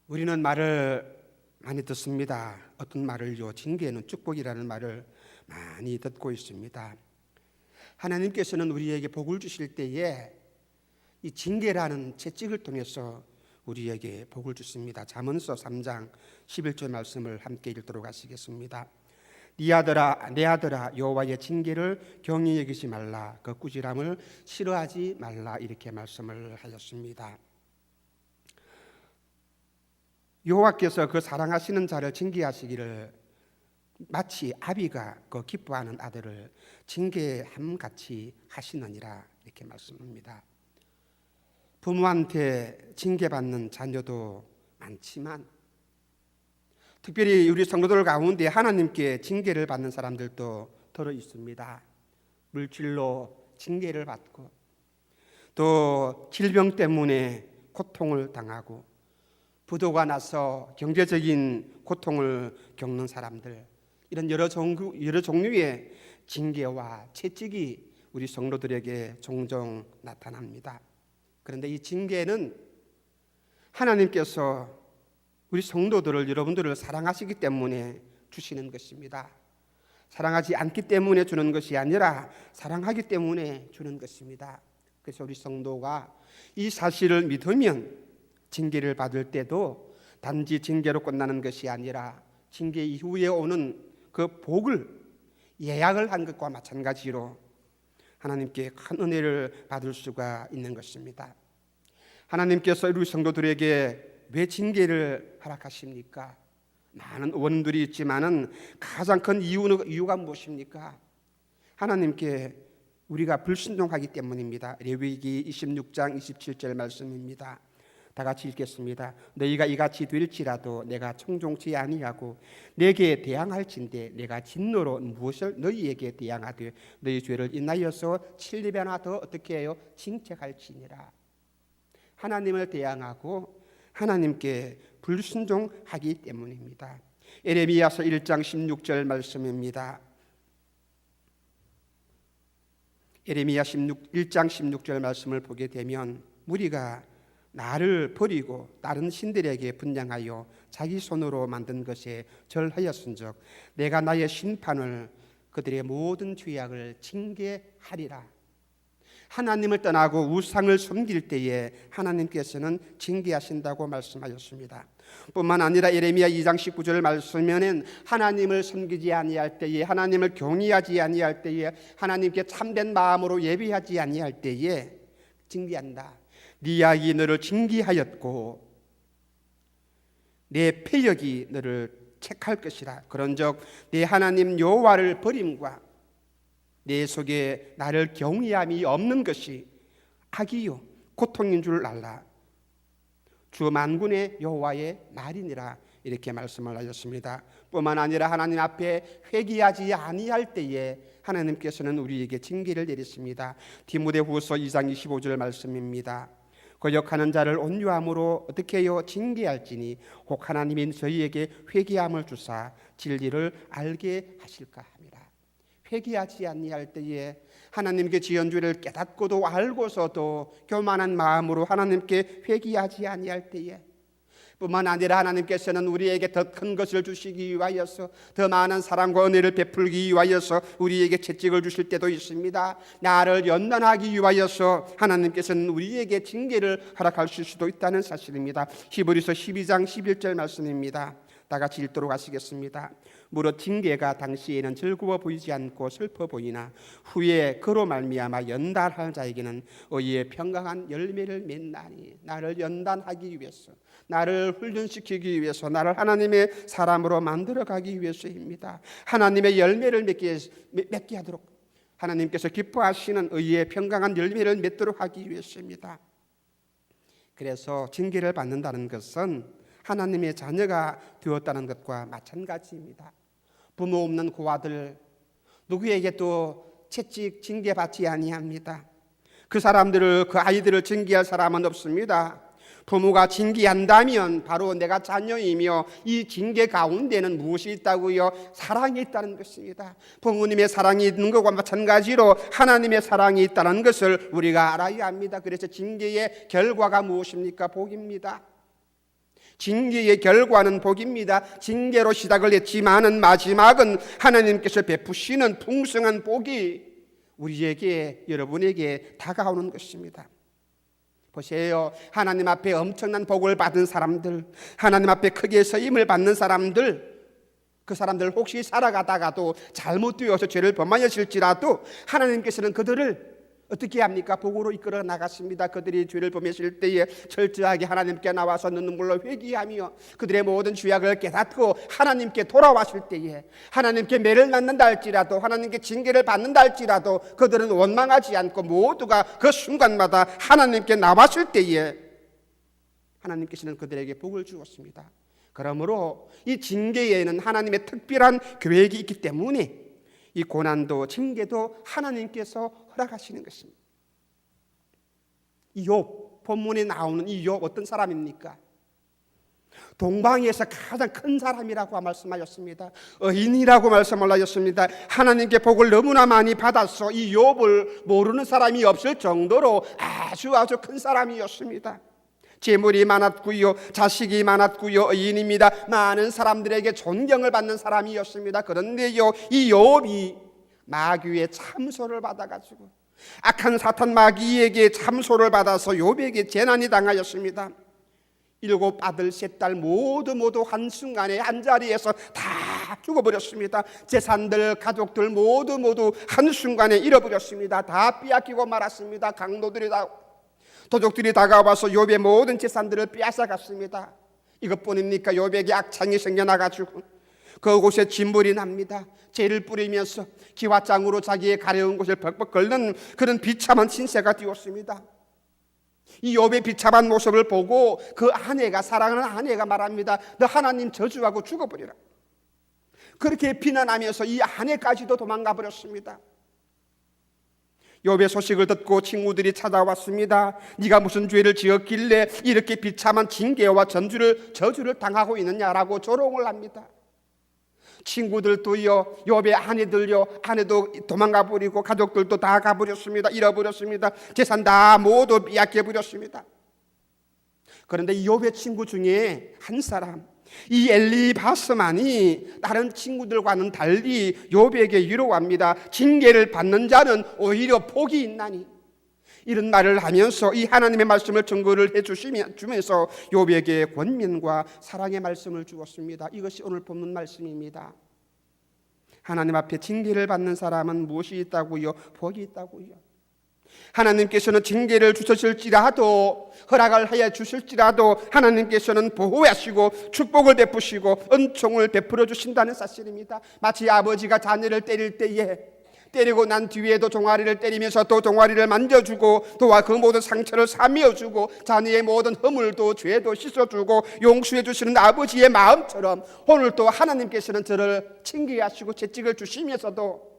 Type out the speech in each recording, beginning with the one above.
우리는 말을 많이 듣습니다. 어떤 말을요? 징계는 축복이라는 말을 많이 듣고 있습니다. 하나님께서는 우리에게 복을 주실 때에 이 징계라는 채찍을 통해서 우리에게 복을 주십니다. 잠언서 3장 11절 말씀을 함께 읽도록 하시겠습니다. 네 아들아, 내 아들아, 여호와의 징계를 경히 여기지 말라. 그 꾸지람을 싫어하지 말라. 이렇게 말씀을 하셨습니다. 여호와께서 그 사랑하시는 자를 징계하시기를 마치 아비가 그 기뻐하는 아들을 징계함같이 하시느니라. 이렇게 말씀합니다. 부모한테 징계받는 자녀도 많지만 특별히 우리 성도들 가운데 하나님께 징계를 받는 사람들도 들어 있습니다. 물질로 징계를 받고 또 질병 때문에 고통을 당하고 부도가 나서 경제적인 고통을 겪는 사람들, 이런 여러 종류의 징계와 채찍이 우리 성도들에게 종종 나타납니다. 그런데 이 징계는 하나님께서 우리 성도들을, 여러분들을 사랑하시기 때문에 주시는 것입니다. 사랑하지 않기 때문에 주는 것이 아니라 사랑하기 때문에 주는 것입니다. 그래서 우리 성도가 이 사실을 믿으면 징계를 받을 때도 단지 징계로 끝나는 것이 아니라 징계 이후에 오는 그 복을 예약을 한 것과 마찬가지로 하나님께 큰 은혜를 받을 수가 있는 것입니다. 하나님께서 우리 성도들에게 왜 징계를 허락하십니까? 많은 원인들이 있지만은 가장 큰 이유가 무엇입니까? 하나님께 우리가 불순종하기 때문입니다. 레위기 26장 27절 말씀입니다. 다 같이 읽겠습니다. 너희가 이같이 될지라도 내가 청종치 아니하고 내게 대항할진대 내가 진노로 무엇을 너희에게 대항하되 너희 죄를 인하여서 7배나 더 어떻게 해요? 징책할지니라. 하나님을 대항하고 하나님께 불순종하기 때문입니다. 에레미야서 1장 16절 말씀입니다. 에레미야 1장 16절 말씀을 보게 되면 무리가 나를 버리고 다른 신들에게 분향하여 자기 손으로 만든 것에 절하였은즉 내가 나의 심판을 그들의 모든 죄악을 징계하리라. 하나님을 떠나고 우상을 섬길 때에 하나님께서는 징계하신다고 말씀하셨습니다. 뿐만 아니라 예레미야 2장 19절 말씀에는 하나님을 섬기지 아니할 때에, 하나님을 경외하지 아니할 때에, 하나님께 참된 마음으로 예배하지 아니할 때에 징계한다. 네 악이 너를 징계하였고 내 패역이 너를 책할 것이라. 그런즉 내 하나님 여호와를 버림과 내 속에 나를 경외함이 없는 것이 악이요 고통인 줄 알라. 주 만군의 여호와의 말이니라. 이렇게 말씀을 하셨습니다. 뿐만 아니라 하나님 앞에 회개하지 아니할 때에 하나님께서는 우리에게 징계를 내리십니다. 디모데후서 2장 25절 말씀입니다. 거역하는 자를 온유함으로 어떻게 해요? 징계할지니 혹 하나님이 저희에게 회개함을 주사 진리를 알게 하실까 합니다. 회개하지 아니할 때에 하나님께 지은 죄를 깨닫고도 알고서도 교만한 마음으로 하나님께 회개하지 아니할 때에 뿐만 아니라 하나님께서는 우리에게 더 큰 것을 주시기 위하여서 더 많은 사랑과 은혜를 베풀기 위하여서 우리에게 채찍을 주실 때도 있습니다. 나를 연단하기 위하여서 하나님께서는 우리에게 징계를 허락하실 수도 있다는 사실입니다. 히브리서 12장 11절 말씀입니다. 다 같이 읽도록 하시겠습니다. 무릇 징계가 당시에는 즐거워 보이지 않고 슬퍼 보이나 후에 그로 말미암아 연단할 자에게는 의의 평강한 열매를 맺나니. 나를 연단하기 위해서, 나를 훈련시키기 위해서, 나를 하나님의 사람으로 만들어가기 위해서입니다. 하나님의 열매를 맺게 하도록, 하나님께서 기뻐하시는 의의 평강한 열매를 맺도록 하기 위해서입니다. 그래서 징계를 받는다는 것은 하나님의 자녀가 되었다는 것과 마찬가지입니다. 부모 없는 고아들 누구에게도 채찍 징계받지 아니합니다. 그 사람들을, 그 아이들을 징계할 사람은 없습니다. 부모가 징계한다면 바로 내가 자녀이며 이 징계 가운데는 무엇이 있다고요? 사랑이 있다는 것입니다. 부모님의 사랑이 있는 것과 마찬가지로 하나님의 사랑이 있다는 것을 우리가 알아야 합니다. 그래서 징계의 결과가 무엇입니까? 복입니다. 징계의 결과는 복입니다. 징계로 시작을 했지만은 마지막은 하나님께서 베푸시는 풍성한 복이 우리에게, 여러분에게 다가오는 것입니다. 보세요. 하나님 앞에 엄청난 복을 받은 사람들, 하나님 앞에 크게 서임을 받는 사람들, 그 사람들 혹시 살아가다가도 잘못되어서 죄를 범하였을지라도 하나님께서는 그들을 어떻게 합니까? 복으로 이끌어 나갔습니다. 그들이 죄를 범했을 때에 철저하게 하나님께 나와서 눈물로 회개하며 그들의 모든 죄악을 깨닫고 하나님께 돌아왔을 때에 하나님께 매를 맞는다 할지라도, 하나님께 징계를 받는다 할지라도 그들은 원망하지 않고 모두가 그 순간마다 하나님께 나왔을 때에 하나님께서는 그들에게 복을 주었습니다. 그러므로 이 징계에는 하나님의 특별한 계획이 있기 때문에 이 고난도 징계도 하나님께서 허락하시는 것입니다. 이 욥, 본문에 나오는 이 욥 어떤 사람입니까? 동방에서 가장 큰 사람이라고 말씀하셨습니다. 의인이라고 말씀을 하셨습니다. 하나님께 복을 너무나 많이 받아서 이 욥을 모르는 사람이 없을 정도로 아주 큰 사람이었습니다. 재물이 많았고요, 자식이 많았고요, 의인입니다. 많은 사람들에게 존경을 받는 사람이었습니다. 그런데요, 이 욥이 마귀의 참소를 받아가지고 악한 사탄 마귀에게 참소를 받아서 욥에게 재난이 당하였습니다. 7 아들 3딸 모두 한순간에 한자리에서 다 죽어버렸습니다. 재산들, 가족들 모두 한순간에 잃어버렸습니다. 다 빼앗기고 말았습니다. 도적들이 다가와서 욥의 모든 재산들을 빼앗아갔습니다. 이것뿐입니까? 욥에게 악창이 생겨나가지고 그곳에 진물이 납니다. 죄를 뿌리면서 기와장으로 자기의 가려운 곳을 벅벅 긁는 그런 비참한 신세가 되었습니다. 이 욥의 비참한 모습을 보고 그 아내가, 사랑하는 아내가 말합니다. 너 하나님 저주하고 죽어버리라. 그렇게 비난하면서 이 아내까지도 도망가 버렸습니다. 욥의 소식을 듣고 친구들이 찾아왔습니다. 네가 무슨 죄를 지었길래 이렇게 비참한 징계와 저주를 당하고 있느냐라고 조롱을 합니다. 친구들도요, 욥의 아내도 도망가 버리고 가족들도 다 가버렸습니다. 잃어버렸습니다. 재산 다 모두 빼앗겨 버렸습니다. 그런데 이 욥의 친구 중에 한 사람, 이 엘리바스만이 다른 친구들과는 달리 욥에게 위로합니다. 징계를 받는 자는 오히려 복이 있나니, 이런 말을 하면서 이 하나님의 말씀을 증거를 해주면서 욥에게 권면과 사랑의 말씀을 주었습니다. 이것이 오늘 본문 말씀입니다. 하나님 앞에 징계를 받는 사람은 무엇이 있다고요? 복이 있다고요. 하나님께서는 징계를 주셨을지라도, 허락을 하여 주실지라도 하나님께서는 보호하시고 축복을 베푸시고 은총을 베풀어 주신다는 사실입니다. 마치 아버지가 자녀를 때릴 때에 때리고 난 뒤에도 종아리를 때리면서 또 종아리를 만져주고 또 그 모든 상처를 사미어주고 자녀의 모든 허물도 죄도 씻어주고 용서해 주시는 아버지의 마음처럼 오늘 또 하나님께서는 저를 징계하시고 채찍을 주시면서도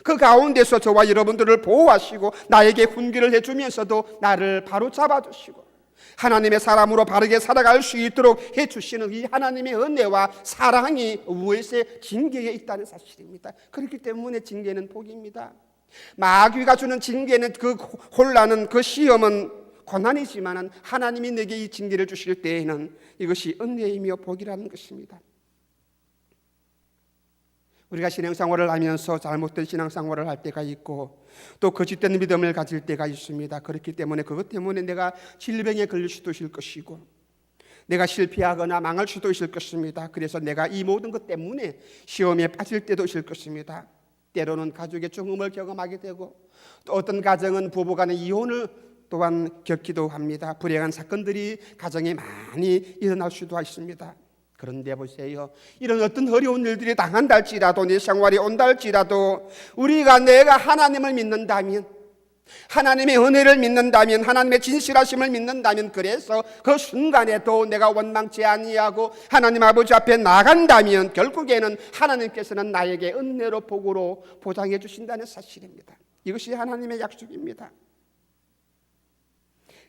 그 가운데서 저와 여러분들을 보호하시고 나에게 훈계를 해주면서도 나를 바로 잡아주시고 하나님의 사람으로 바르게 살아갈 수 있도록 해주시는 이 하나님의 은혜와 사랑이 무엇의 징계에 있다는 사실입니다. 그렇기 때문에 징계는 복입니다. 마귀가 주는 징계는, 그 혼란은, 그 시험은 고난이지만 하나님이 내게 이 징계를 주실 때에는 이것이 은혜이며 복이라는 것입니다. 우리가 신앙생활을 하면서 잘못된 신앙생활을 할 때가 있고 또 거짓된 믿음을 가질 때가 있습니다. 그렇기 때문에 그것 때문에 내가 질병에 걸릴 수도 있을 것이고 내가 실패하거나 망할 수도 있을 것입니다. 그래서 내가 이 모든 것 때문에 시험에 빠질 때도 있을 것입니다. 때로는 가족의 죽음을 경험하게 되고 또 어떤 가정은 부부간의 이혼을 또한 겪기도 합니다. 불행한 사건들이 가정에 많이 일어날 수도 있습니다. 그런데 보세요, 이런 어떤 어려운 일들이 당한다 할지라도, 내 생활이 온다 할지라도 내가 하나님을 믿는다면, 하나님의 은혜를 믿는다면, 하나님의 진실하심을 믿는다면, 그래서 그 순간에도 내가 원망치 아니하고 하나님 아버지 앞에 나간다면 결국에는 하나님께서는 나에게 은혜로 복으로 보장해 주신다는 사실입니다. 이것이 하나님의 약속입니다.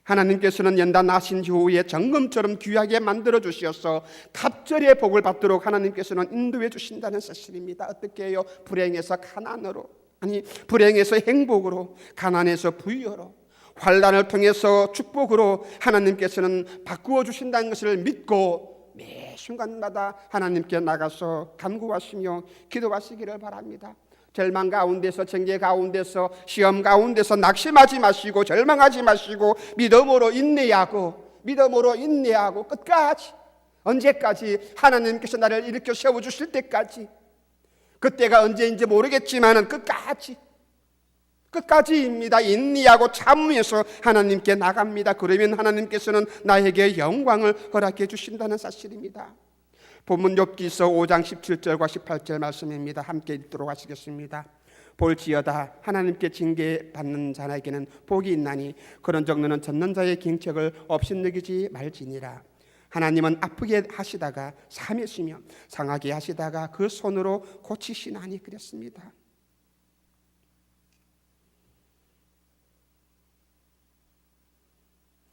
하나님께서는 연단하신 후에 정금처럼 귀하게 만들어 주셔서 갑절의 복을 받도록 하나님께서는 인도해 주신다는 사실입니다. 어떻게 해요? 불행에서 가난으로, 불행에서 행복으로, 가난에서 부유로, 환난을 통해서 축복으로 하나님께서는 바꾸어 주신다는 것을 믿고 매 순간마다 하나님께 나가서 간구하시며 기도하시기를 바랍니다. 절망 가운데서, 정죄 가운데서, 시험 가운데서 낙심하지 마시고 절망하지 마시고 믿음으로 인내하고 끝까지, 언제까지? 하나님께서 나를 일으켜 세워주실 때까지. 그때가 언제인지 모르겠지만 끝까지입니다. 인내하고 참으면서 하나님께 나갑니다. 그러면 하나님께서는 나에게 영광을 허락해 주신다는 사실입니다. 본문 욥기서 5장 17절과 18절 말씀입니다. 함께 읽도록 하시겠습니다. 볼지어다 하나님께 징계받는 자에게는 복이 있나니 그런즉 너는 젖는 자의 갱책을 업신여기지 말지니라. 하나님은 아프게 하시다가 삼으시며 상하게 하시다가 그 손으로 고치시나니 그랬습니다.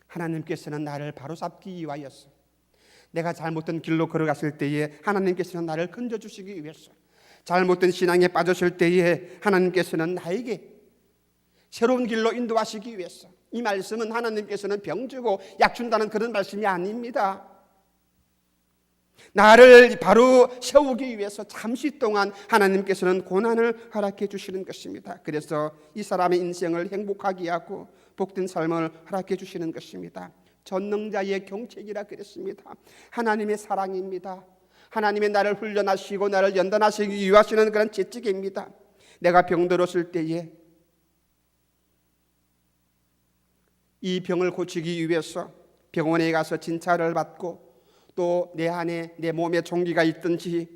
하나님께서는 나를 바로잡기 위하여서, 내가 잘못된 길로 걸어갔을 때에 하나님께서는 나를 건져주시기 위해서, 잘못된 신앙에 빠졌을 때에 하나님께서는 나에게 새로운 길로 인도하시기 위해서. 이 말씀은 하나님께서는 병 주고 약 준다는 그런 말씀이 아닙니다. 나를 바로 세우기 위해서 잠시 동안 하나님께서는 고난을 허락해 주시는 것입니다. 그래서 이 사람의 인생을 행복하게 하고 복된 삶을 허락해 주시는 것입니다. 전능자의 경책이라 그랬습니다. 하나님의 사랑입니다. 하나님의 나를 훈련하시고 나를 연단하시기 위하시는 그런 재직입니다. 내가 병들었을 때에 이 병을 고치기 위해서 병원에 가서 진찰을 받고, 또 내 안에 내 몸에 종기가 있든지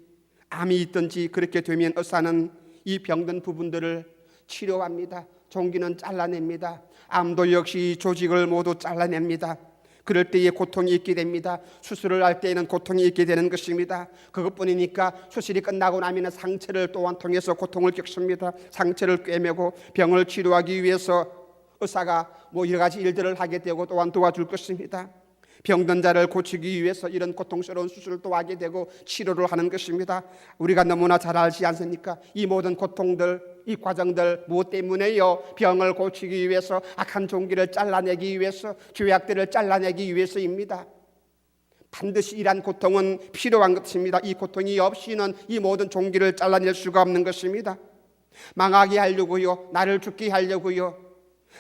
암이 있든지, 그렇게 되면 의사는 이 병든 부분들을 치료합니다. 종기는 잘라냅니다. 암도 역시 조직을 모두 잘라냅니다. 그럴 때에 고통이 있게 됩니다. 수술을 할 때에는 고통이 있게 되는 것입니다. 그것뿐이니까 수술이 끝나고 나면 상처를 또한 통해서 고통을 겪습니다. 상처를 꿰매고 병을 치료하기 위해서 의사가 여러 가지 일들을 하게 되고 또한 도와줄 것입니다. 병든 자를 고치기 위해서 이런 고통스러운 수술을 또 하게 되고 치료를 하는 것입니다. 우리가 너무나 잘 알지 않습니까? 이 모든 고통들, 이 과정들 무엇 때문에요? 병을 고치기 위해서, 악한 종기를 잘라내기 위해서, 죄악들을 잘라내기 위해서입니다. 반드시 이러한 고통은 필요한 것입니다. 이 고통이 없이는 이 모든 종기를 잘라낼 수가 없는 것입니다. 망하게 하려고요, 나를 죽게 하려고요,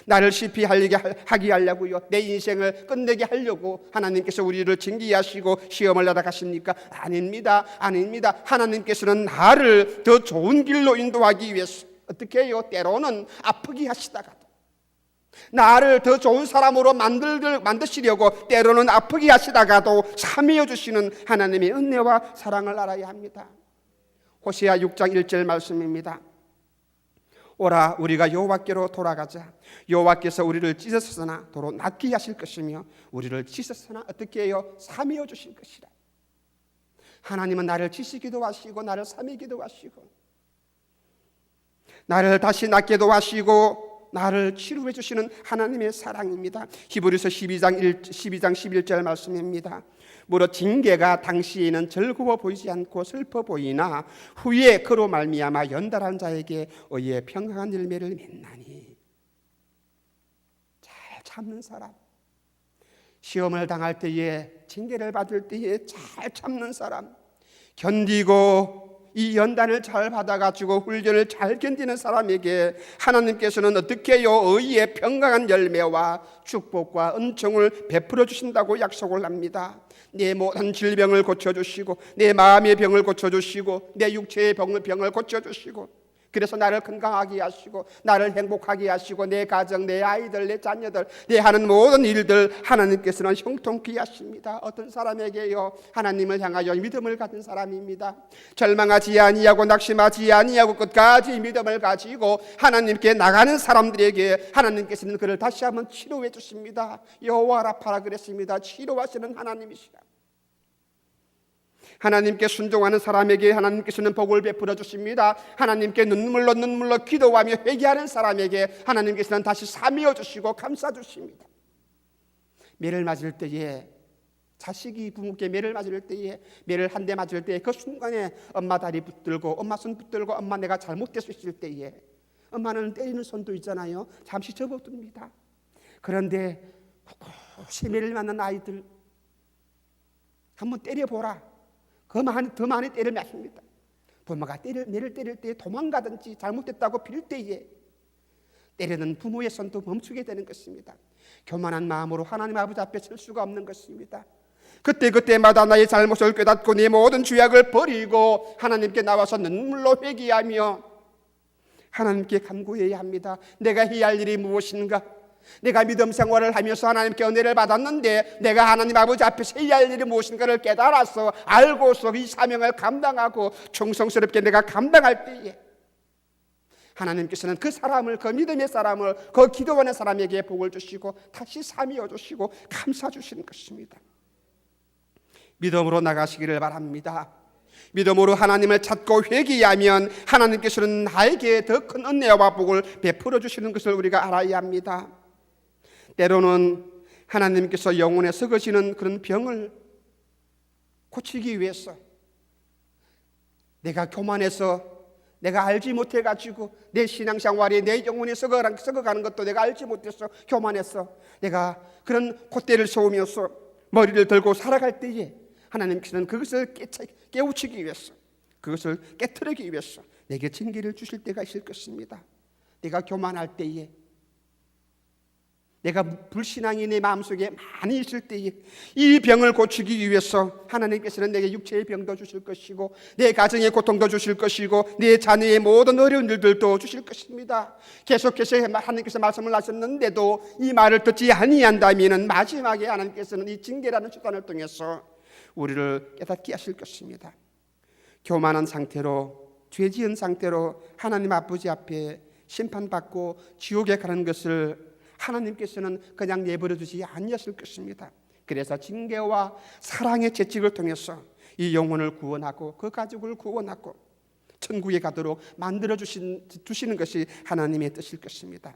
나를 실패하게 하려고요, 내 인생을 끝내게 하려고 하나님께서 우리를 징계하시고 시험을 나가십니까? 아닙니다. 하나님께서는 나를 더 좋은 길로 인도하기 위해서 어떻게 해요? 때로는 아프게 하시다가도, 나를 더 좋은 사람으로 만드시려고 때로는 아프게 하시다가도 참여 주시는 하나님의 은혜와 사랑을 알아야 합니다. 호세아 6장 1절 말씀입니다. 오라 우리가 여호와께로 돌아가자. 여호와께서 우리를 찢으셨으나 도로 낫게 하실 것이며 우리를 찢으셨으나 어떻게 해요? 삼여 주실 것이라. 하나님은 나를 찢으기도 하시고 나를 삼이기도 하시고 나를 다시 낫게도 하시고 나를 치료해 주시는 하나님의 사랑입니다. 히브리서 12장 11절 말씀입니다. 무릇 징계가 당시에는 즐거워 보이지 않고 슬퍼 보이나 후에 그로 말미암아 연달한 자에게 의의 평강한 열매를 맺나니. 잘 참는 사람, 시험을 당할 때에, 징계를 받을 때에 잘 참는 사람, 견디고 이 연단을 잘 받아가지고 훈련을 잘 견디는 사람에게 하나님께서는 어떻게 해요? 의의 평강한 열매와 축복과 은총을 베풀어 주신다고 약속을 합니다. 내 모든 질병을 고쳐주시고 내 마음의 병을 고쳐주시고 내 육체의 병을 고쳐주시고, 그래서 나를 건강하게 하시고 나를 행복하게 하시고 내 가정, 내 아이들, 내 자녀들, 내 하는 모든 일들 하나님께서는 형통케 하십니다. 어떤 사람에게요? 하나님을 향하여 믿음을 가진 사람입니다. 절망하지 아니하고 낙심하지 아니하고 끝까지 믿음을 가지고 하나님께 나가는 사람들에게 하나님께서는 그를 다시 한번 치료해 주십니다. 여호와 라파라 그랬습니다. 치료하시는 하나님이시라. 하나님께 순종하는 사람에게 하나님께서는 복을 베풀어 주십니다. 하나님께 눈물로 기도하며 회개하는 사람에게 하나님께서는 다시 사미어 주시고 감싸 주십니다. 매를 맞을 때에, 자식이 부모께 매를 맞을 때에, 매를 한 대 맞을 때에 그 순간에 엄마 다리 붙들고 엄마 손 붙들고 엄마 내가 잘못됐을 때에, 엄마는 때리는 손도 있잖아요. 잠시 접어둡니다. 그런데 혹시 매를 맞는 아이들, 한번 때려보라. 더 많이 때리면 맞습니다. 부모가 내를 때릴 때 도망가든지 잘못됐다고 빌 때에 때리는 부모의 손도 멈추게 되는 것입니다. 교만한 마음으로 하나님 아버지 앞에 설 수가 없는 것입니다. 그때마다 나의 잘못을 깨닫고 내 모든 죄악을 버리고 하나님께 나와서 눈물로 회개하며 하나님께 간구해야 합니다. 내가 해야 할 일이 무엇인가? 내가 믿음 생활을 하면서 하나님께 은혜를 받았는데 내가 하나님 아버지 앞에서 해야 할 일이 무엇인가를 깨달아서 알고서 이 사명을 감당하고 충성스럽게 내가 감당할 때에 하나님께서는 그 사람을, 그 믿음의 사람을, 그 기도하는 사람에게 복을 주시고 다시 삼위어 주시고 감사 주시는 것입니다. 믿음으로 나가시기를 바랍니다. 믿음으로 하나님을 찾고 회개하면 하나님께서는 나에게 더 큰 은혜와 복을 베풀어 주시는 것을 우리가 알아야 합니다. 때로는 하나님께서 영혼에 썩어지는 그런 병을 고치기 위해서 내가 교만해서 내가 알지 못해가지고 내 신앙생활이 내 영혼이 썩어가는 것도 내가 알지 못해서 교만해서 내가 그런 콧대를 세우면서 머리를 들고 살아갈 때에 하나님께서는 그것을 깨우치기 위해서, 그것을 깨트리기 위해서 내게 징계를 주실 때가 있을 것입니다. 내가 교만할 때에, 내가 불신앙이 내 마음속에 많이 있을 때에 이 병을 고치기 위해서 하나님께서는 내게 육체의 병도 주실 것이고 내 가정의 고통도 주실 것이고 내 자녀의 모든 어려운 일들도 주실 것입니다. 계속해서 하나님께서 말씀을 하셨는데도 이 말을 듣지 아니한다면 마지막에 하나님께서는 이 징계라는 수단을 통해서 우리를 깨닫게 하실 것입니다. 교만한 상태로, 죄 지은 상태로 하나님 아버지 앞에 심판받고 지옥에 가는 것을 하나님께서는 그냥 내버려 두지 아니하실 것입니다. 그래서 징계와 사랑의 채찍을 통해서 이 영혼을 구원하고 그 가족을 구원하고 천국에 가도록 만들어 주시는 것이 하나님의 뜻일 것입니다.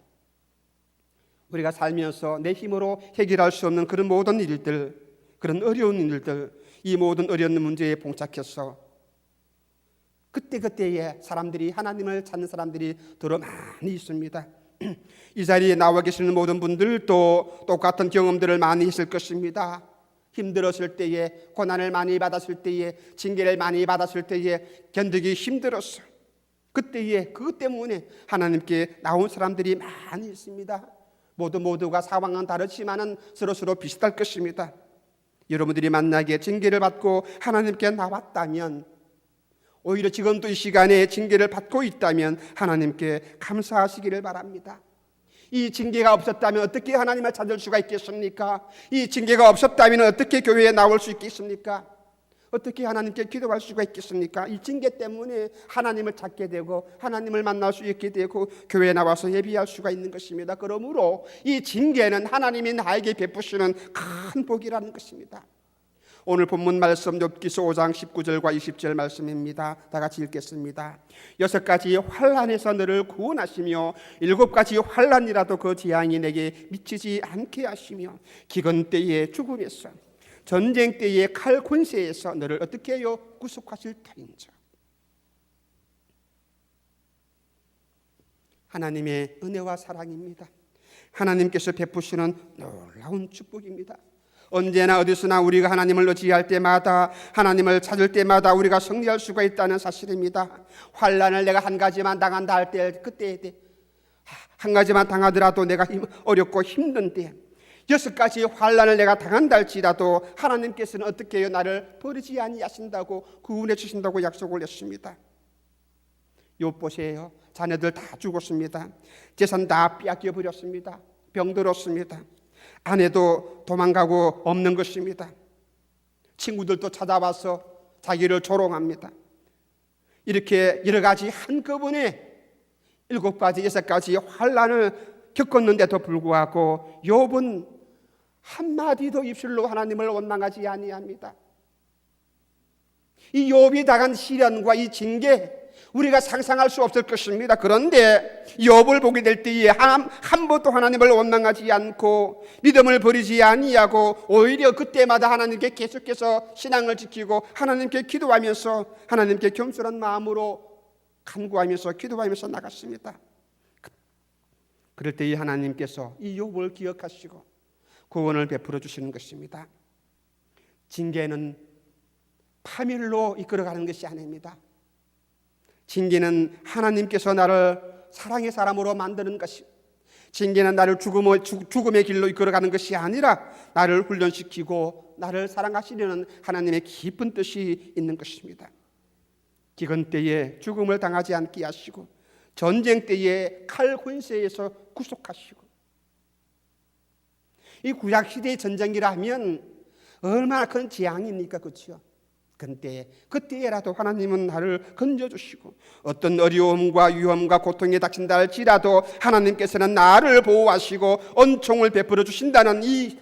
우리가 살면서 내 힘으로 해결할 수 없는 그런 모든 일들, 그런 어려운 일들, 이 모든 어려운 문제에 봉착해서 그때그때에 사람들이, 하나님을 찾는 사람들이 더러 많이 있습니다. 이 자리에 나와 계시는 모든 분들도 똑같은 경험들을 많이 했을 것입니다. 힘들었을 때에, 고난을 많이 받았을 때에, 징계를 많이 받았을 때에 견디기 힘들었어. 그때에 그것 때문에 하나님께 나온 사람들이 많이 있습니다. 모두가 상황은 다르지만은 서로 비슷할 것입니다. 여러분들이 만나게 징계를 받고 하나님께 나왔다면, 오히려 지금도 이 시간에 징계를 받고 있다면 하나님께 감사하시기를 바랍니다. 이 징계가 없었다면 어떻게 하나님을 찾을 수가 있겠습니까? 이 징계가 없었다면 어떻게 교회에 나올 수 있겠습니까? 어떻게 하나님께 기도할 수가 있겠습니까? 이 징계 때문에 하나님을 찾게 되고 하나님을 만날 수 있게 되고 교회에 나와서 예비할 수가 있는 것입니다. 그러므로 이 징계는 하나님이 나에게 베푸시는 큰 복이라는 것입니다. 오늘 본문 말씀 욥기서 5장 19절과 20절 말씀입니다. 다 같이 읽겠습니다. 6가지 환난에서 너를 구원하시며 7가지 환난이라도 그 재앙이 내게 미치지 않게 하시며 기근 때에 죽음에서 전쟁 때에 칼 권세에서 너를 어떻게 해요? 구속하실 터인즉. 하나님의 은혜와 사랑입니다. 하나님께서 베푸시는 놀라운 축복입니다. 언제나 어디서나 우리가 하나님을 의지할 때마다, 하나님을 찾을 때마다 우리가 승리할 수가 있다는 사실입니다. 환난을 내가 한 가지만 당한다 할 때, 그때 한 가지만 당하더라도 내가 어렵고 힘든데 6가지 환난을 내가 당한다 할지라도 하나님께서는 어떻게 해요? 나를 버리지 아니하신다고, 구원해 주신다고 약속을 했습니다. 욥 보세요. 자녀들 다 죽었습니다. 재산 다 빼앗겨 버렸습니다. 병들었습니다. 아내도 도망가고 없는 것입니다. 친구들도 찾아와서 자기를 조롱합니다. 이렇게 여러 가지 한꺼번에 7가지, 6가지 환난을 겪었는데도 불구하고 욥은 한마디도 입술로 하나님을 원망하지 아니합니다. 이 욥이 당한 시련과 이 징계, 우리가 상상할 수 없을 것입니다. 그런데 욥을 보게 될 때에 한 번도 하나님을 원망하지 않고 믿음을 버리지 아니하고 오히려 그때마다 하나님께 계속해서 신앙을 지키고 하나님께 기도하면서 하나님께 겸손한 마음으로 간구하면서 기도하면서 나갔습니다. 그럴 때에 하나님께서 이 욥을 기억하시고 구원을 베풀어 주시는 것입니다. 징계는 파멸로 이끌어가는 것이 아닙니다. 징계는 하나님께서 나를 사랑의 사람으로 만드는 것이고, 징계는 나를 죽음의 길로 이끌어가는 것이 아니라 나를 훈련시키고 나를 사랑하시려는 하나님의 깊은 뜻이 있는 것입니다. 기근 때에 죽음을 당하지 않게 하시고, 전쟁 때에 칼 권세에서 구속하시고, 이 구약시대의 전쟁이라면 얼마나 큰 재앙입니까? 그렇죠? 그때라도 하나님은 나를 건져주시고, 어떤 어려움과 위험과 고통에 닥친다 할지라도 하나님께서는 나를 보호하시고恩총을 베풀어 주신다는 이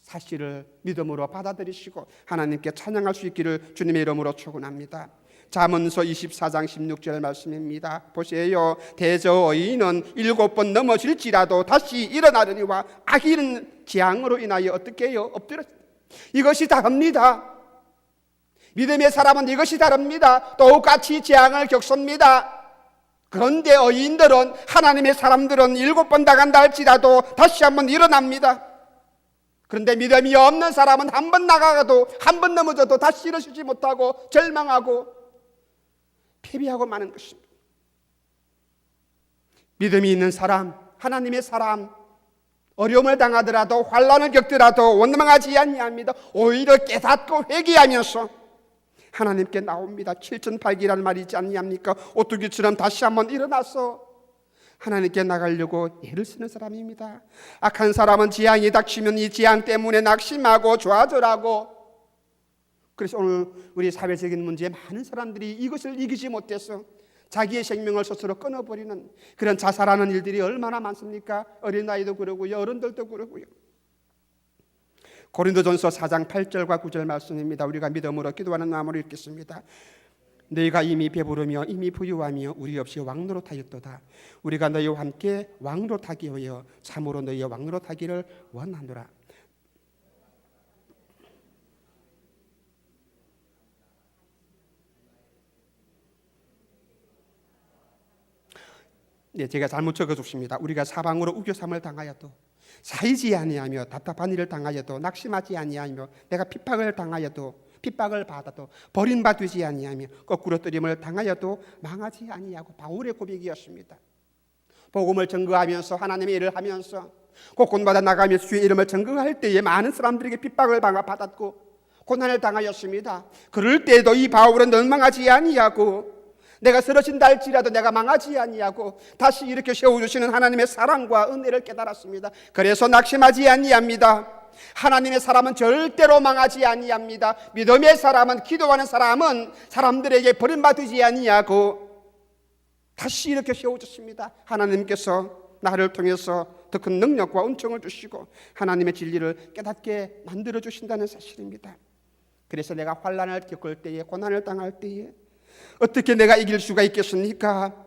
사실을 믿음으로 받아들이시고 하나님께 찬양할 수 있기를 주님의 이름으로 축원합니다. 잠언서 24장 16절 말씀입니다. 보세요. 대저의인은 7번 넘어질지라도 다시 일어나려니와 악인은 재앙으로 인하여 어떻게 해요? 엎드려. 이것이 다릅니다. 믿음의 사람은 이것이 다릅니다. 똑같이 재앙을 겪습니다. 그런데 의인들은, 하나님의 사람들은 7번 당한다 할지라도 다시 한번 일어납니다. 그런데 믿음이 없는 사람은 한 번 나가도, 한 번 넘어져도 다시 일어서지 못하고 절망하고 패배하고 마는 것입니다. 믿음이 있는 사람, 하나님의 사람, 어려움을 당하더라도 환난을 겪더라도 원망하지 아니합니다. 오히려 깨닫고 회개하면서 하나님께 나옵니다. 7,8기라는 말이 있지 않습니까? 오뚜기처럼 다시 한번 일어나서 하나님께 나가려고 애를 쓰는 사람입니다. 악한 사람은 재앙이 닥치면 이 재앙 때문에 낙심하고 좌절하고, 그래서 오늘 우리 사회적인 문제에 많은 사람들이 이것을 이기지 못해서 자기의 생명을 스스로 끊어버리는 그런 자살하는 일들이 얼마나 많습니까? 어린아이도 그러고요, 어른들도 그러고요. 고린도전서 4장 8절과 9절 말씀입니다. 우리가 믿음으로 기도하는 마음으로 읽겠습니다. 너희가 이미 배부르며 이미 부유하며 우리 없이 왕노릇하였도다. 우리가 너희와 함께 왕노릇하기 위하여 참으로 너희와 왕노릇하기를 원하노라. 네, 제가 잘못 적어줬습니다. 우리가 사방으로 우겨삼을 당하여도, 사이지 아니하며 답답한 일을 당하여도, 낙심하지 아니하며, 내가 핍박을 당하여도, 핍박을 받아도, 버림받지 아니하며, 거꾸로 뜨림을 당하여도 망하지 아니하고, 바울의 고백이었습니다. 복음을 증거하면서, 하나님의 일을 하면서, 곳곳마다 나가면서 주의 이름을 증거할 때에 많은 사람들에게 핍박을 받았고 고난을 당하였습니다. 그럴 때에도 이 바울은 멸망하지 아니하고, 내가 쓰러진다 할지라도 내가 망하지 아니하고 다시 이렇게 세워주시는 하나님의 사랑과 은혜를 깨달았습니다. 그래서 낙심하지 아니합니다. 하나님의 사람은 절대로 망하지 아니합니다. 믿음의 사람은, 기도하는 사람은 사람들에게 버림받지 아니하고 다시 이렇게 세워주십니다. 하나님께서 나를 통해서 더 큰 능력과 은총을 주시고 하나님의 진리를 깨닫게 만들어주신다는 사실입니다. 그래서 내가 환난을 겪을 때에, 고난을 당할 때에 어떻게 내가 이길 수가 있겠습니까?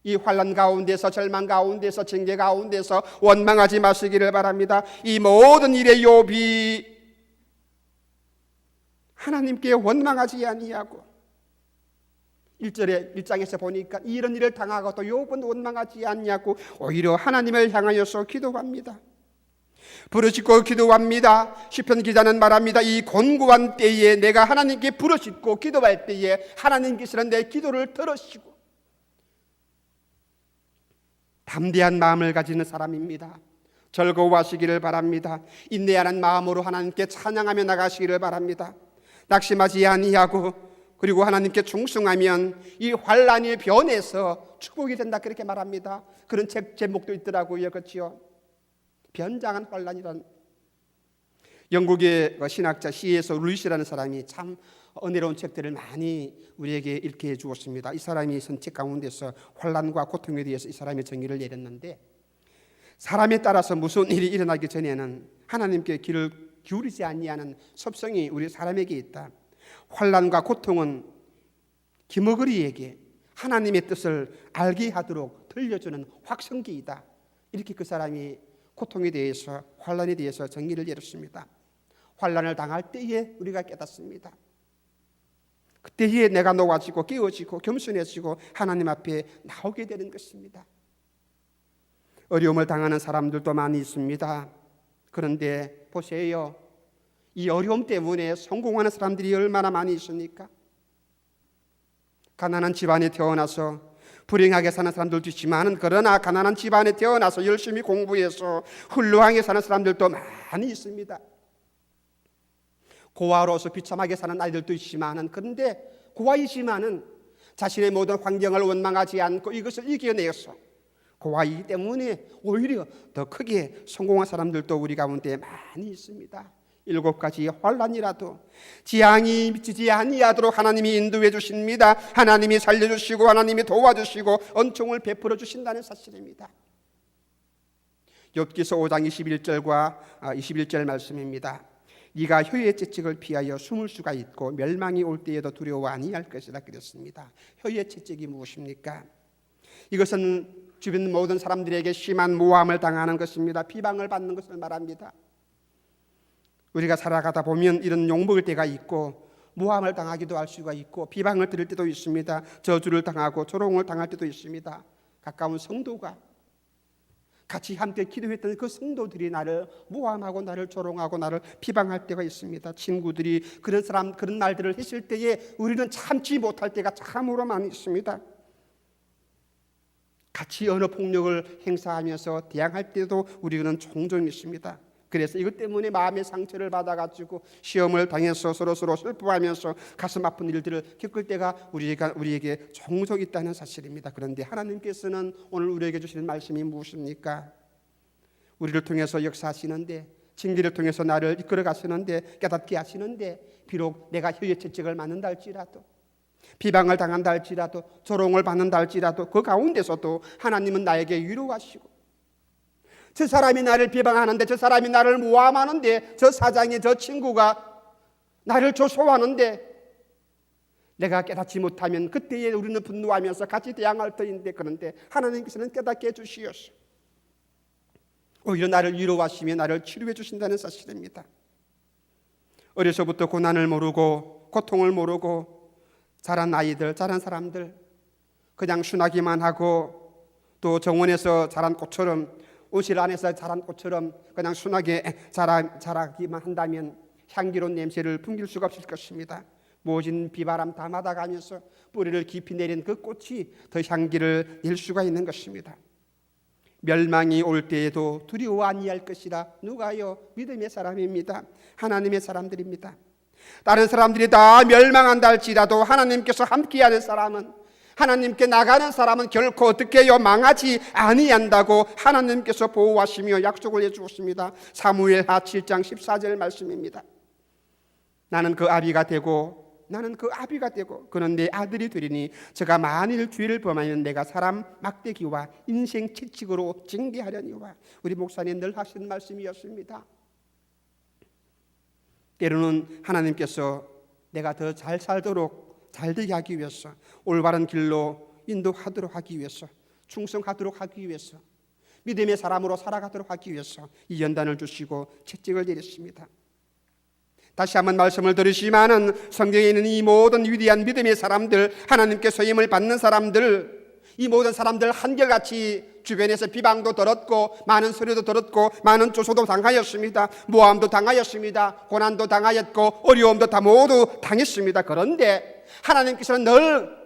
이 환난 가운데서, 절망 가운데서, 징계 가운데서 원망하지 마시기를 바랍니다. 이 모든 일의 욥이 하나님께 원망하지 아니하고, 1장에서 보니까 이런 일을 당하고 또 욥은 원망하지 않냐고 오히려 하나님을 향하여서 기도합니다. 부르짖고 기도합니다. 시편 기자는 말합니다. 이 곤고한 때에 내가 하나님께 부르짖고 기도할 때에 하나님께서는 내 기도를 들으시고, 담대한 마음을 가지는 사람입니다. 즐거워하시기를 바랍니다. 인내하는 마음으로 하나님께 찬양하며 나가시기를 바랍니다. 낙심하지 아니하고, 그리고 하나님께 충성하면 이 환난이 변해서 축복이 된다, 그렇게 말합니다. 그런 책 제목도 있더라고요. 그렇죠? 변장한 환난이란. 영국의 신학자 C.S. 루이스라는 사람이 참 은혜로운 책들을 많이 우리에게 읽게 해주었습니다. 이 사람이 쓴 책 가운데서 환난과 고통에 대해서 이 사람이 정의를 내렸는데, 사람에 따라서 무슨 일이 일어나기 전에는 하나님께 귀를 기울이지 아니하는 섭성이 우리 사람에게 있다. 환난과 고통은 기머거리에게 하나님의 뜻을 알게 하도록 들려주는 확성기이다. 이렇게 그 사람이 고통에 대해서, 환난에 대해서 정의를 내렸습니다. 환난을 당할 때에 우리가 깨닫습니다. 그때에 내가 놓아지고 깨어지고 겸손해지고 하나님 앞에 나오게 되는 것입니다. 어려움을 당하는 사람들도 많이 있습니다. 그런데 보세요. 이 어려움 때문에 성공하는 사람들이 얼마나 많이 있습니까? 가난한 집안에 태어나서 불행하게 사는 사람들도 있지만, 그러나 가난한 집안에 태어나서 열심히 공부해서 훌륭하게 사는 사람들도 많이 있습니다. 고아로서 비참하게 사는 아이들도 있지만, 그런데 고아이지만은 자신의 모든 환경을 원망하지 않고 이것을 이겨내서 고아이기 때문에 오히려 더 크게 성공한 사람들도 우리 가운데 많이 있습니다. 7가지 환난이라도 지향이 미치지 아니하도록 하나님이 인도해 주십니다. 하나님이 살려주시고 하나님이 도와주시고 은총을 베풀어 주신다는 사실입니다. 욥기서 5장 21절과 21절 말씀입니다. 네가 혀의 채찍을 피하여 숨을 수가 있고 멸망이 올 때에도 두려워 아니할 것이라 그랬습니다. 혀의 채찍이 무엇입니까? 이것은 주변 모든 사람들에게 심한 모함을 당하는 것입니다. 비방을 받는 것을 말합니다. 우리가 살아가다 보면 이런 욕먹을 때가 있고 모함을 당하기도 할 수가 있고 비방을 들을 때도 있습니다. 저주를 당하고 조롱을 당할 때도 있습니다. 가까운 성도가 같이 함께 기도했던 그 성도들이 나를 모함하고 나를 조롱하고 나를 비방할 때가 있습니다. 친구들이 그런 말들을 했을 때에 우리는 참지 못할 때가 참으로 많이 있습니다. 같이 언어 폭력을 행사하면서 대항할 때도 우리는 종종 있습니다. 그래서 이것 때문에 마음의 상처를 받아가지고 시험을 당해서 서로서로 슬퍼하면서 가슴 아픈 일들을 겪을 때가 우리에게 종종 있다는 사실입니다. 그런데 하나님께서는 오늘 우리에게 주시는 말씀이 무엇입니까? 우리를 통해서 역사하시는데, 징계를 통해서 나를 이끌어 가시는데, 깨닫게 하시는데, 비록 내가 혀의 채찍을 맞는다 할지라도, 비방을 당한다 할지라도, 조롱을 받는다 할지라도 그 가운데서도 하나님은 나에게 위로하시고, 저 사람이 나를 비방하는데, 저 사람이 나를 모함하는데, 저 사장이, 저 친구가 나를 조소하는데 내가 깨닫지 못하면 그때에 우리는 분노하면서 같이 대항할 터인데, 그런데 하나님께서는 깨닫게 해주시옵소서. 오히려 나를 위로하시며 나를 치료해 주신다는 사실입니다. 어려서부터 고난을 모르고 고통을 모르고 자란 아이들, 자란 사람들, 그냥 순하기만 하고 또 정원에서 자란 꽃처럼, 온실 안에서 자란 꽃처럼 그냥 순하게 자라기만 한다면 향기로운 냄새를 풍길 수가 없을 것입니다. 모진 비바람 다 맞아가면서 뿌리를 깊이 내린 그 꽃이 더 향기를 낼 수가 있는 것입니다. 멸망이 올 때에도 두려워 아니할 것이라. 누가요? 믿음의 사람입니다. 하나님의 사람들입니다. 다른 사람들이 다 멸망한다 할지라도 하나님께서 함께하는 사람은, 하나님께 나가는 사람은 결코 어떻게 해요? 망하지 아니한다고 하나님께서 보호하시며 약속을 해주었습니다. 사무엘하 7장 14절 말씀입니다. 나는 그 아비가 되고 그는 내 아들이 되리니 저가 만일 죄를 범하면 내가 사람 막대기와 인생 채찍으로 징계하려니와. 우리 목사님 늘 하시는 말씀이었습니다. 때로는 하나님께서 내가 더 잘 살도록, 잘 되게 하기 위해서, 올바른 길로 인도하도록 하기 위해서, 충성하도록 하기 위해서, 믿음의 사람으로 살아가도록 하기 위해서 이 연단을 주시고 채찍을 내렸습니다. 다시 한번 말씀을 들으시면은 성경에 있는 이 모든 위대한 믿음의 사람들, 하나님께서 힘을 받는 사람들, 이 모든 사람들 한결같이 주변에서 비방도 들었고 많은 소리도 들었고 많은 조소도 당하였습니다. 모함도 당하였습니다. 고난도 당하였고 어려움도 다 모두 당했습니다. 그런데 하나님께서는 늘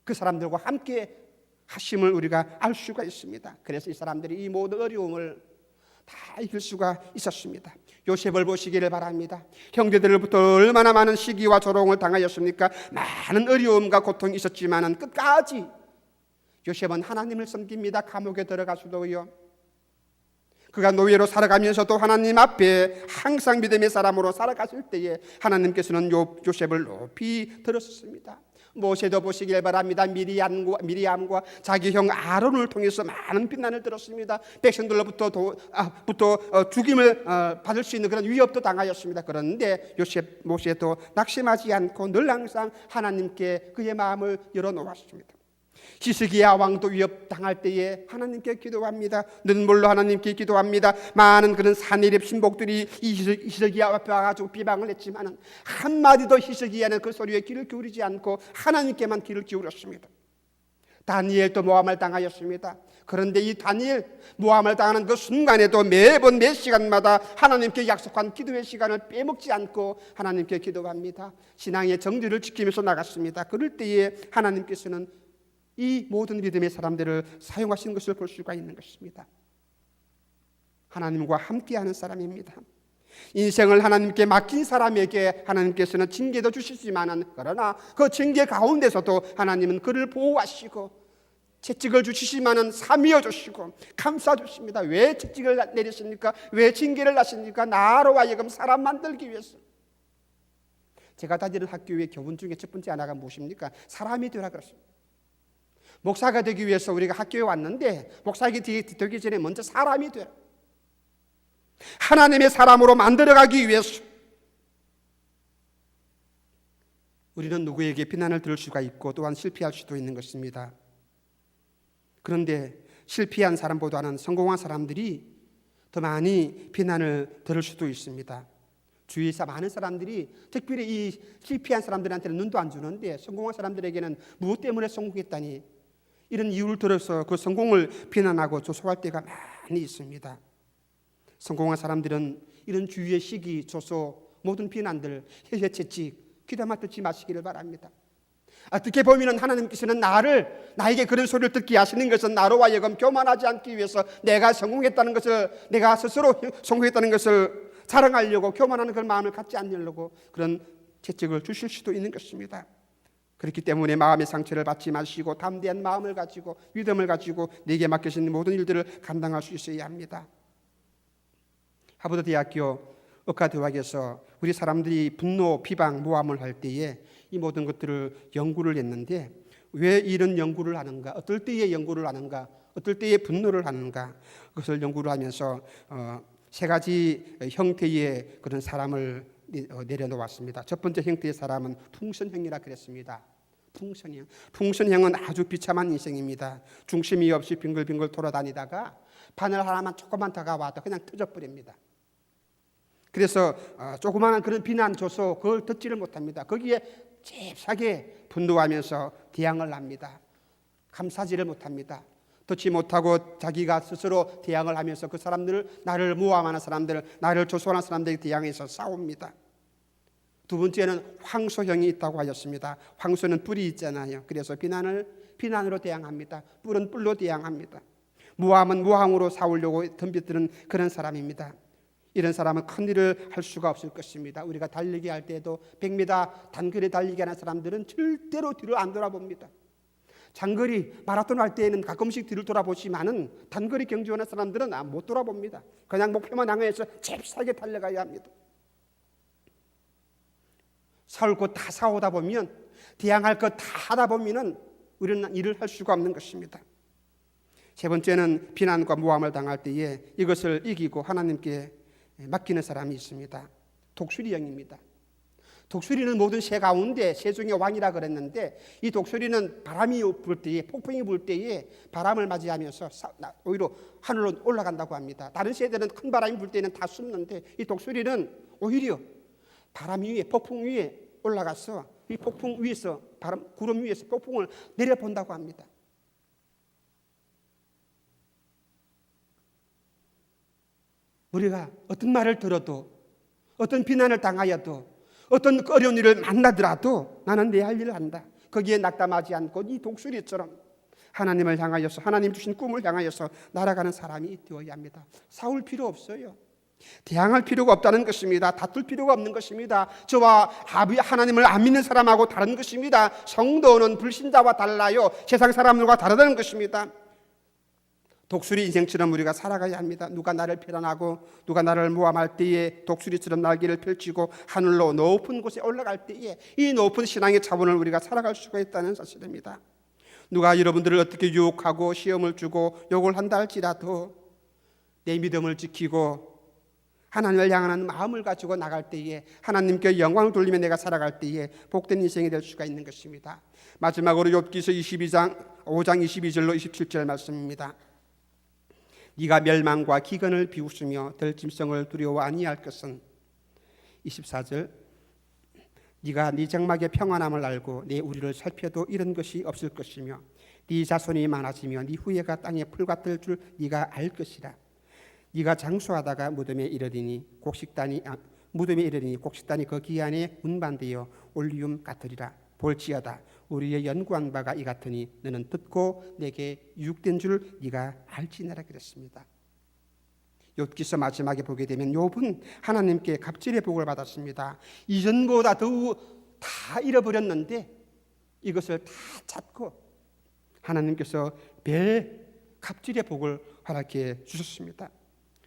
그 사람들과 함께 하심을 우리가 알 수가 있습니다. 그래서 이 사람들이 이 모든 어려움을 다 이길 수가 있었습니다. 요셉을 보시기를 바랍니다. 형제들로부터 얼마나 많은 시기와 조롱을 당하였습니까? 많은 어려움과 고통이 있었지만 끝까지 요셉은 하나님을 섬깁니다. 감옥에 들어가서도요, 그가 노예로 살아가면서도 하나님 앞에 항상 믿음의 사람으로 살아갔을 때에 하나님께서는 요셉을 높이 들었습니다. 모세도 보시길 바랍니다. 미리암과 자기 형 아론을 통해서 많은 비난을 들었습니다. 백성들로부터 죽임을 받을 수 있는 그런 위협도 당하였습니다. 그런데 모세도 낙심하지 않고 늘 항상 하나님께 그의 마음을 열어놓았습니다. 히스기야 왕도 위협 당할 때에 하나님께 기도합니다. 눈물로 하나님께 기도합니다. 많은 그런 사내립 신복들이 히스기야 앞에 와가지고 비방을 했지만 한마디도 히스기야는 그 소리에 귀를 기울이지 않고 하나님께만 귀를 기울였습니다. 다니엘도 모함을 당하였습니다. 그런데 이 다니엘 모함을 당하는 그 순간에도 매번 매 시간마다 하나님께 약속한 기도의 시간을 빼먹지 않고 하나님께 기도합니다. 신앙의 정리를 지키면서 나갔습니다. 그럴 때에 하나님께서는 이 모든 믿음의 사람들을 사용하신 것을 볼 수가 있는 것입니다. 하나님과 함께하는 사람입니다. 인생을 하나님께 맡긴 사람에게 하나님께서는 징계도 주시지만 그러나 그 징계 가운데서도 하나님은 그를 보호하시고 채찍을 주시지만은 사미어 주시고 감싸 주십니다. 왜 채찍을 내리십니까? 왜 징계를 하십니까? 나로 하여금 사람 만들기 위해서. 제가 다니는 학교의 교훈 중에 첫 번째 하나가 무엇입니까? 사람이 되라 그랬습니다. 목사가 되기 위해서 우리가 학교에 왔는데 목사가 되기 전에 먼저 사람이 되라. 하나님의 사람으로 만들어가기 위해서 우리는 누구에게 비난을 들을 수가 있고 또한 실패할 수도 있는 것입니다. 그런데 실패한 사람보다는 성공한 사람들이 더 많이 비난을 들을 수도 있습니다. 주위에서 많은 사람들이 특별히 이 실패한 사람들한테는 눈도 안 주는데 성공한 사람들에게는 무엇 때문에 성공했다니 이런 이유를 들어서 그 성공을 비난하고 조소할 때가 많이 있습니다. 성공한 사람들은 이런 주위의 시기, 조소, 모든 비난들, 혀의 채찍 귀담아 듣지 마시기를 바랍니다. 어떻게 보면 하나님께서는 나에게 그런 소리를 듣게 하시는 것은 나로 하여금 교만하지 않기 위해서 내가 성공했다는 것을, 내가 스스로 성공했다는 것을 자랑하려고 교만하는 그런 마음을 갖지 않으려고 그런 채찍을 주실 수도 있는 것입니다. 그렇기 때문에 마음의 상처를 받지 마시고 담대한 마음을 가지고 믿음을 가지고 내게 맡겨진 모든 일들을 감당할 수 있어야 합니다. 하버드 대학교 의과대학에서 우리 사람들이 분노, 비방, 모함을 할 때에 이 모든 것들을 연구를 했는데 왜 이런 연구를 하는가? 어떨 때에 연구를 하는가? 어떨 때에 분노를 하는가? 그것을 연구를 하면서 세 가지 형태의 그런 사람을 내려놓았습니다. 첫 번째 형태의 사람은 풍선형이라 그랬습니다. 풍선형. 풍선형은 아주 비참한 인생입니다. 중심이 없이 빙글빙글 돌아다니다가 바늘 하나만 조금만 다가와도 그냥 터져버립니다. 그래서 조그마한 그런 비난 조소 그걸 듣지를 못합니다. 거기에 잽싸게 분노하면서 대항을 합니다. 감싸지를 못합니다. 듣지 못하고 자기가 스스로 대항을 하면서 그 사람들을, 나를 모함하는 사람들, 나를 조소하는 사람들에 대항해서 싸웁니다. 두 번째는 황소형이 있다고 하였습니다. 황소는 뿔이 있잖아요. 그래서 비난으로 대항합니다. 뿔은 뿔로 대항합니다. 모함은 모함으로 싸우려고 덤벼드는 그런 사람입니다. 이런 사람은 큰 일을 할 수가 없을 것입니다. 우리가 달리기 할 때도 100m 단거리 달리기 하는 사람들은 절대로 뒤를 안 돌아봅니다. 장거리 마라톤 할 때에는 가끔씩 뒤를 돌아보지만은 단거리 경주하는 사람들은 못 돌아봅니다. 그냥 목표만 향해서 잽싸게 달려가야 합니다. 싸울 것 다 싸우다 보면, 대항할 것 다 하다 보면은 우리는 일을 할 수가 없는 것입니다. 세 번째는 비난과 모함을 당할 때에 이것을 이기고 하나님께 맡기는 사람이 있습니다. 독수리형입니다. 독수리는 모든 새 가운데 새 중에 왕이라 그랬는데 이 독수리는 바람이 불 때에, 폭풍이 불 때에 바람을 맞이하면서 오히려 하늘로 올라간다고 합니다. 다른 새들은 큰 바람이 불 때는 다 숨는데 이 독수리는 오히려 바람 위에, 폭풍 위에 올라가서 이 폭풍 위에서, 구름 위에서 폭풍을 내려본다고 합니다. 우리가 어떤 말을 들어도, 어떤 비난을 당하여도, 어떤 어려운 일을 만나더라도 나는 내 할 일을 한다. 거기에 낙담하지 않고 이 독수리처럼 하나님을 향하여서, 하나님 주신 꿈을 향하여서 날아가는 사람이 되어야 합니다. 싸울 필요 없어요. 대항할 필요가 없다는 것입니다. 다툴 필요가 없는 것입니다. 저와 하나님을 안 믿는 사람하고 다른 것입니다. 성도는 불신자와 달라요. 세상 사람들과 다르다는 것입니다. 독수리 인생처럼 우리가 살아가야 합니다. 누가 나를 비난하고 누가 나를 모함할 때에 독수리처럼 날개를 펼치고 하늘로 높은 곳에 올라갈 때에 이 높은 신앙의 차원을 우리가 살아갈 수가 있다는 사실입니다. 누가 여러분들을 어떻게 유혹하고 시험을 주고 욕을 한다 할지라도 내 믿음을 지키고 하나님을 향하는 마음을 가지고 나갈 때에, 하나님께 영광을 돌리며 내가 살아갈 때에 복된 인생이 될 수가 있는 것입니다. 마지막으로 욥기서 5장 22절로 27절 말씀입니다. 네가 멸망과 기근을 비웃으며 들짐승을 두려워 아니할 것은, 24절, 네가 네 장막의 평안함을 알고 내 우리를 살펴도 이런 것이 없을 것이며 네 자손이 많아지며 네 후예가 땅에 풀 같을 줄 네가 알 것이라. 네가 장수하다가 무덤에 이르리니 곡식단이 그 기한에 운반되어 올리움 같으리라. 볼지어다 우리의 연구한 바가 이 같으니 너는 듣고 내게 유익된 줄 네가 알지니라 그랬습니다. 욥기서 마지막에 보게 되면 욥은 하나님께 갑질의 복을 받았습니다. 이전보다 더욱 다 잃어버렸는데 이것을 다 찾고 하나님께서 별 갑질의 복을 허락해 주셨습니다.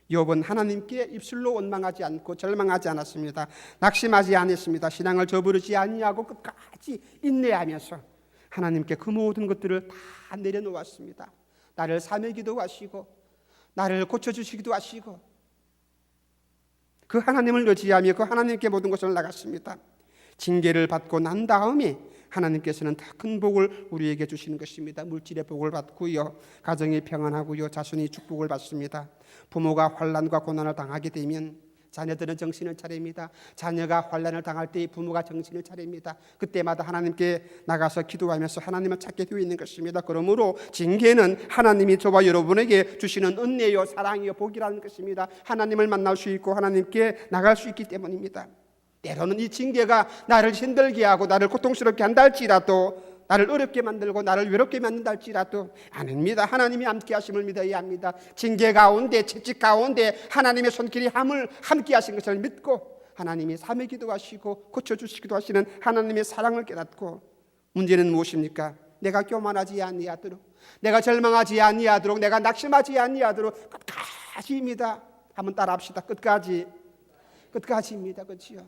욥은 하나님께 입술로 원망하지 않고 절망하지 않았습니다. 낙심하지 않았습니다. 신앙을 저버리지 아니하고 끝까지 인내하면서 하나님께 그 모든 것들을 다 내려놓았습니다. 나를 사매기도 하시고 나를 고쳐주시기도 하시고 그 하나님을 의지하며 그 하나님께 모든 것을 나갔습니다. 징계를 받고 난 다음에 하나님께서는 더 큰 복을 우리에게 주시는 것입니다. 물질의 복을 받고요, 가정이 평안하고요, 자손이 축복을 받습니다. 부모가 환난과 고난을 당하게 되면 자녀들은 정신을 차립니다. 자녀가 환난을 당할 때 부모가 정신을 차립니다. 그때마다 하나님께 나가서 기도하면서 하나님을 찾게 되어 있는 것입니다. 그러므로 징계는 하나님이 저와 여러분에게 주시는 은혜요, 사랑이요, 복이라는 것입니다. 하나님을 만날 수 있고 하나님께 나갈 수 있기 때문입니다. 때로는 이 징계가 나를 힘들게 하고 나를 고통스럽게 한다 할지라도, 나를 어렵게 만들고 나를 외롭게 만든다 할지라도 아닙니다. 하나님이 함께 하심을 믿어야 합니다. 징계 가운데, 채찍 가운데 하나님의 손길이 함께 하신 것을 믿고 하나님이 삼위기도 하시고 고쳐주시기도 하시는 하나님의 사랑을 깨닫고, 문제는 무엇입니까? 내가 교만하지 아니하도록, 내가 절망하지 아니하도록, 내가 낙심하지 아니하도록 끝까지입니다. 한번 따라합시다. 끝까지입니다. 그렇지요?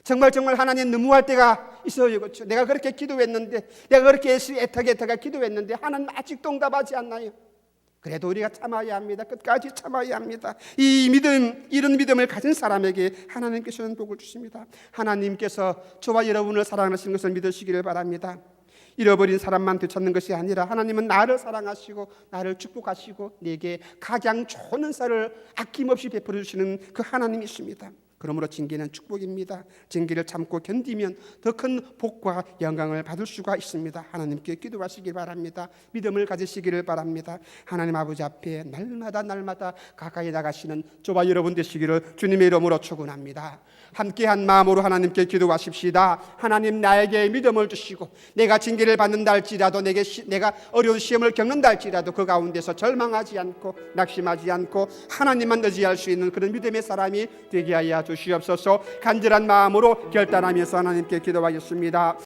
정말 하나님 너무할 때가 있어요. 그렇죠? 내가 그렇게 기도했는데, 내가 그렇게 애타게 기도했는데 하나님 아직 응답하지 않나요? 그래도 우리가 참아야 합니다. 끝까지 참아야 합니다. 이런 믿음을 가진 사람에게 하나님께서는 복을 주십니다. 하나님께서 저와 여러분을 사랑하시는 것을 믿으시기를 바랍니다. 잃어버린 사람만 되찾는 것이 아니라 하나님은 나를 사랑하시고 나를 축복하시고 내게 가장 좋은 은사를 아낌없이 베풀어 주시는 그 하나님이십니다. 그러므로 징계는 축복입니다. 징계를 참고 견디면 더 큰 복과 영광을 받을 수가 있습니다. 하나님께 기도하시길 바랍니다. 믿음을 가지시기를 바랍니다. 하나님 아버지 앞에 날마다 가까이 나가시는 저와 여러분 되시기를 주님의 이름으로 축원합니다. 함께한 마음으로 하나님께 기도하십시다. 하나님, 나에게 믿음을 주시고 내가 징계를 받는다 할지라도, 내가 어려운 시험을 겪는다 할지라도 그 가운데서 절망하지 않고 낙심하지 않고 하나님만 의지할 수 있는 그런 믿음의 사람이 되게 하여 주시옵소서. 간절한 마음으로 결단하면서 하나님께 기도하겠습니다.